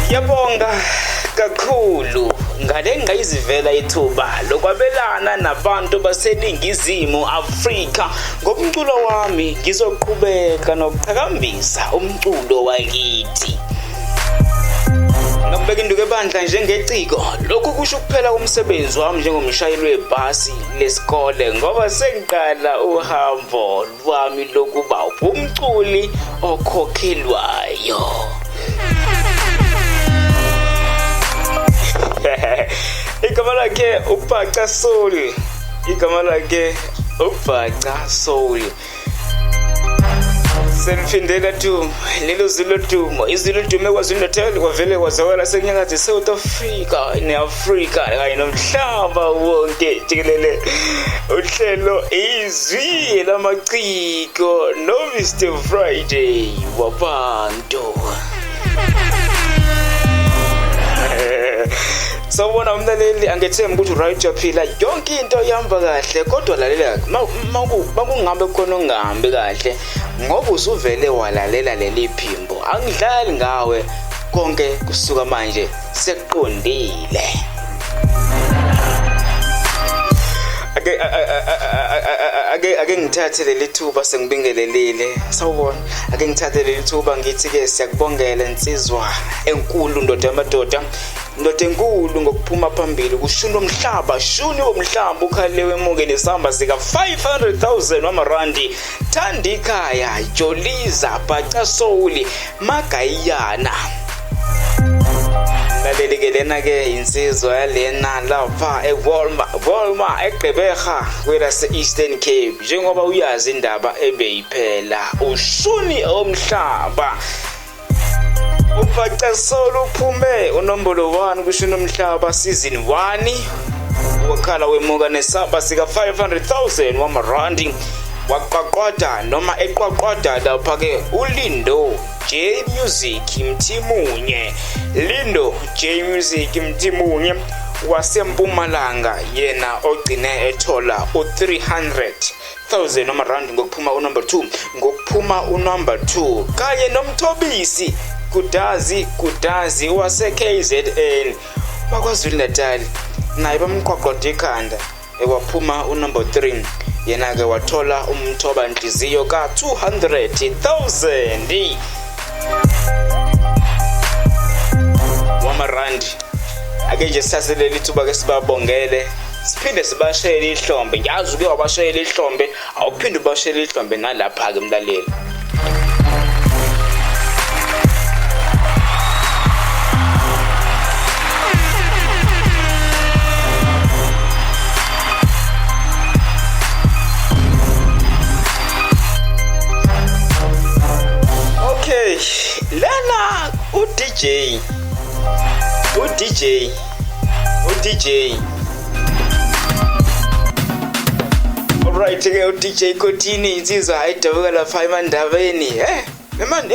Yabonga kakhulu ngale ngayizivela ithuba lokwabelana nabantu baseningizimu Afrika ngomculo wami. Ngizoqhubeka nokuqhakambisa umculo wakithi nokubeka induku ebandla njengeciko. Lokhu kusho kuphela umsebenzi wami njengomshayeli webhasi lesikole, ngoba sengiqala uhambo lwami lokuba umculi okhokhelwayo. Igama lakhe uBhacasoul, igama lakhe uBhacasoul. Senifindela tu lelo zilo dumo, izilo dumo kwaZulu-Natal kwavele kwazawela senyakatho South Africa neAfrika kanye nomhlaba wonke jikelele. Uhlelo IZWI LAMACIKO no Mr Friday wabantu. Sawubona umlaleli, angethemba ukuthi right uyaphila, yonke into ihamba kahle, kodwa lalela makungabe khona ongahambi kahle ngoba usuvele walalela leli phimbo. Angidlali ngawe, konke kusuka manje sekuqondile. Ake ngithathe leli thuba sengibingelelile. Sawubona, ake ngithathe leli thuba ngithi ke siyakubongela insizwa enkulu, ndoda yamadoda, ndoda enkulu ngokuphuma phambili kuShuni Womhlaba. Shuni Womhlaba ukhalewe emuke nesamba sika 500,000 wamarandi. Thanda ikhaya, Gcwalisa, Bhacasoul, Magayana. Laleli lena ke insizwa yalena lapha eWolma eGqeberha kwelase Eastern Cape. Njengoba uyazi indaba ebeyiphela uShuni Womhlaba. uBhacasoul uphume unombolo 1 kuShuni Womhlaba season 1. Wakhala wemuka nesamba sika 500,000 wamarandi. Waqaqwada noma eqwaqwada lapha ke uLindo J Music Mtimunye. Lindo J Music Mtimunye waseMpumalanga yena ogcine ethola u300,000 wamarandi ngokuphuma unumber 2. Ngokuphuma unumber 2 kanye nomthobisi Kudazi wase KZN wakwaZulu-Natal naye bamqoqoda ikhanda ewaphuma unumber 3. Yena ke wathola umthoba nhliziyo ka 200,000 wamarandi. Ake nje saseleli thuba ke sibabongele, siphinde sibashayele ihlombe. Ngiyazi uke wabashayela ihlombe, awuphinde ubashayele ihlombe nalapha ke mlaleli. Lana uDJ alright ke uDJ Khotini insizwa ayidabuka lapha eMandabeni.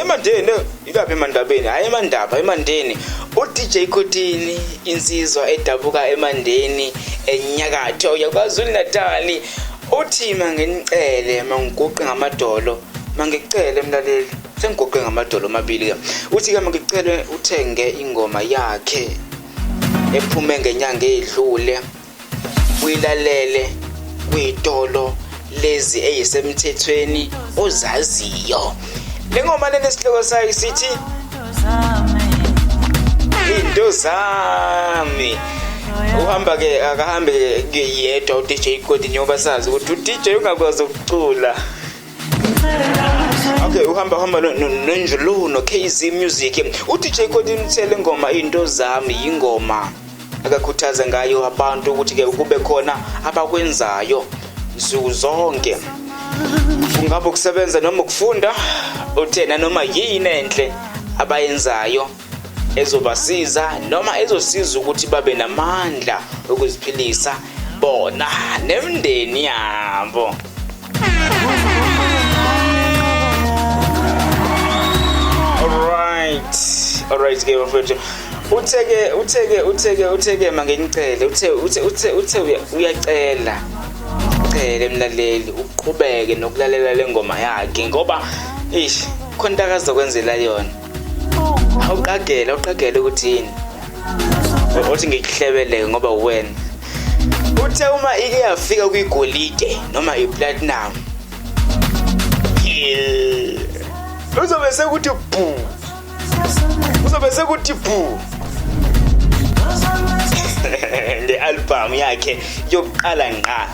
Emandeni ikaphi eMandabeni? Hayi eMandeni. uDJ Khotini insizwa edabuka eMandeni enyakatho yakwaZulu-Natal. Uthi mangicele mangiguqe ngamadolo, mangicele mlaleli, sengigoqe ngamadolo amabili ke. Uthi ke mangicele uthenge ingoma yakhe ephume ngenyanga edlule, uyilalele kuyitolo lezi eyisemthethweni ozaziyo. Le ngoma lenesihloko sayo sithi into zami. Uhamba ke akahambe ke yedwa uDJ Khotini ngoba sazi ukuthi uDJ ungakwazi ukucula. Okay, uhamba nonjulu no KZ Music. uDJ Khotini uthele ngoma into zami ingoma akakhuthaza ngayo abantu ukuthi ke kube khona abakwenzayo insuku zonke. Ungabe ukusebenza noma ukufunda, uthena noma yini enhle abayenzayo ezobasiza noma ezosiza ukuthi babe namandla ukuziphilisa bona nemndeni yabo. Alright ke mfowethu. Utheke mangicele uthe uyacela. Cele mlaleli uqhubeke nokulalela lengoma yakhe ngoba khona akazokwenzela yona. awuqagela ukuthi yini othi ngikuhlebele ngoba wena uthe uma ike yafika kwigolide noma iplatinum uzobe sekuthi bhu le album yakhe yokuqala ngqa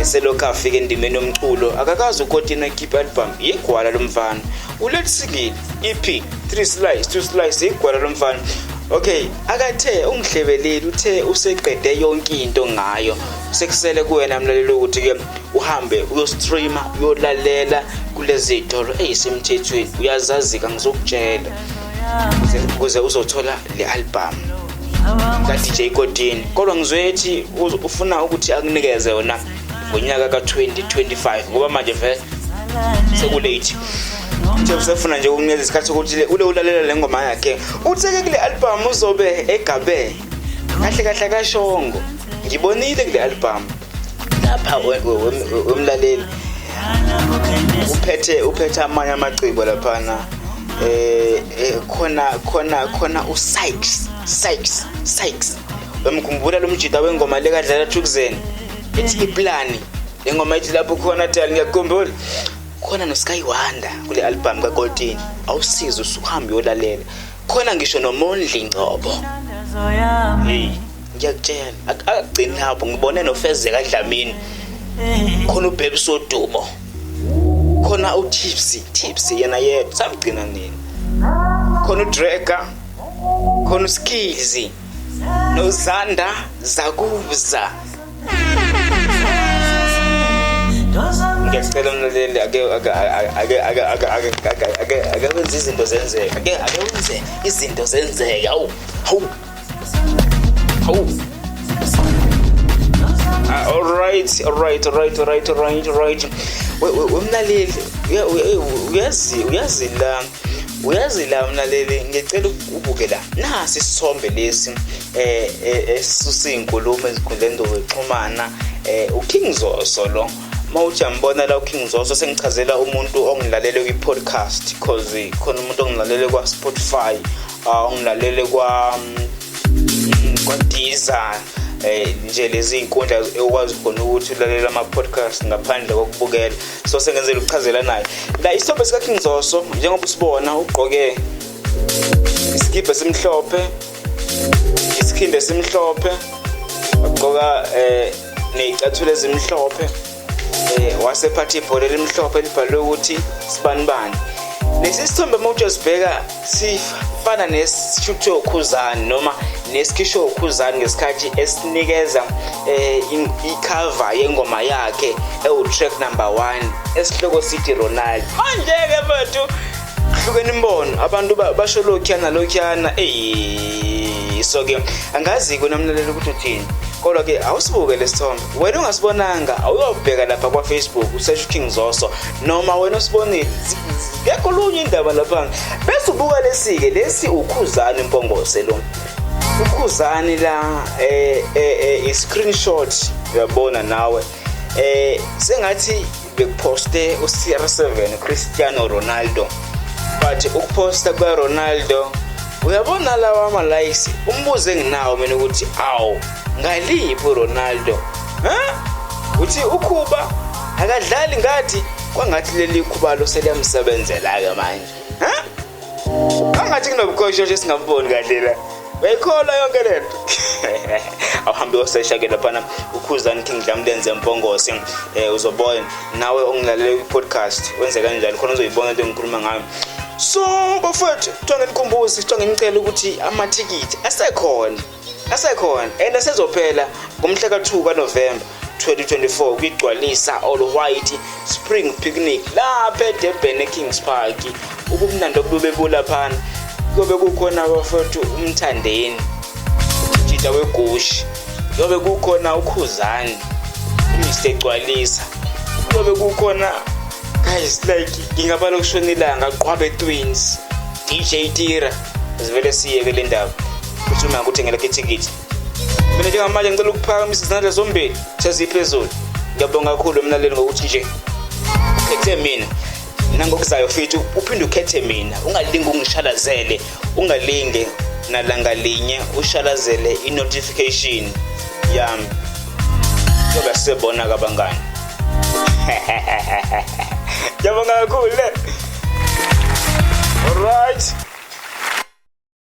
eselokhu afika endimeni yomculo akakazi ukontina keep album igwala lomfana ulethi singile EP 3 slices 2 slices igwala lomfana. Okay, akathe ungihlebeleli uthe useqede yonke into ngayo sekusele kuwena mlaleli ukuthi ke uhambe uyostreama uyolalela kulezi zitolo ezisemthethweni uyazazika ngizokutshela ukuze uzothola le album ka DJ Kodini kodwa ngizwethi ufuna ukuthi akunikeze yona ngonyaka ka 2025 ngoba manje vele sekulate nje usefuna nje ukunikeza isikhathi sokuthi ule ulalela le ngoma yakhe utheke kule album uzobe egabe kahle kashongo ngibonile kule album lapha wemlaleli uphethe amanye amaciko laphana khona Sykes bemkhumbula lo mjida wengoma lekadlala Thukzeni ethi iplani lengoma ithi lapho khona tell ngiyakukhumbula khona no Sky Wonder kule album ka Golden awusiza usuhambe yolalela khona ngisho noMondli Ngcobo ngiyakutshela akugcini lapho ngibone noFezeka Dlamini khona uBaby Sodumo khona uTipsy yena yedwa samgcina nini khona uDrega khona uSkills noZanda Zakuza ngiyacela umlaleli ake wenza izinto zenzeka ake wenze izinto zenzeka hawu all right umlaleli uyazi la mlaleli ngicela ubuke la nasi isithombe lesi esisusinkulumo ezikhundleni zokuxhumana uKing Zoso lo mawuthi ambona la uKing Zoso sengichazela umuntu ongilalele kwi-podcast because khona umuntu ongilalele kwa Spotify ongilalele kwa Deezer nje lezi inkundla ekwazi khona ukuthi ulalela ama podcast ngaphandle kokubukela so sengenzela ukuchazela naye la isithombe sika King Zoso njengoba usibona ugqoke iskipa esimhlophe isikhinde esimhlophe ugqoka nezicathule ezimhlophe wasephathi ibhola elimhlophe libhalwe ukuthi sibanibani lesi sithombe mawujosibheka sifana nesishuto Khuzani noma nesikisho Khuzani ngesikhathi esinikeza icover yengoma yakhe track number 1 esihloko sithi Ronaldo manje ke bathu hlukene imbono abantu basho lokhiyana so ke angazi kunamlaleli ukuthi uthini kodwa ke awusibuke lesithombe wena ungasibonanga awuyobheka lapha kwa Facebook usearch King Zoso noma wena usibonile ngekolunye indaba lapha bese ubuka lesi ukhuzani Mpungose lo ukhuzani la i-screenshot uyabona nawe sengathi bekuposte uCR7 Cristiano Ronaldo but ukuposta kwa Ronaldo uyabona lawa ama likes umbuze nginawo mina ukuthi awu ngaliphi Ronaldo uthi ukhuba akadlali ngathi kwangathi leli ikhuba lo seliyamsebenzela ke manje angathi kunobukhosho nje singamboni kahle la bayikhola yonke lento awuhambe usesha ke lapha ukhuzani King Dlamlenze Mpungose uzobona nawe ongilalela podcast wenze kanjalo khona uzoyibona into engikhuluma ngayo so bafethu ngicela ngicela ukuthi amathikiti asekhona and asezophela ngomhla ka2 kaNovember 2024 kwigcwalisa all white spring picnic lapha eDurban Kings Park ubumnandi obubebula phana kube kukhona abafethu umthandeni ujida wegushi kube kukhona ukhuzani Mr Gcwalisa kube kukhona guys like ngingabala kushonilanga Qwabe Twins DJ Tira sivele siyeke le ndaba ukuthi uma ukuthengela itikiti mina njengamanje ngicela ukuphakamisa izandla zombili seziphezulu ngiyabonga kakhulu emlaleli ngokuthi nje ekuthe mina nangokuzayo futhi uphinde ukhethe mina, ungalingi ungishalazele, ungalinge nalanga linye ushalazele i-notification yami. Ngoba sibona kabangani. Ngiyabonga kakhulu. All right.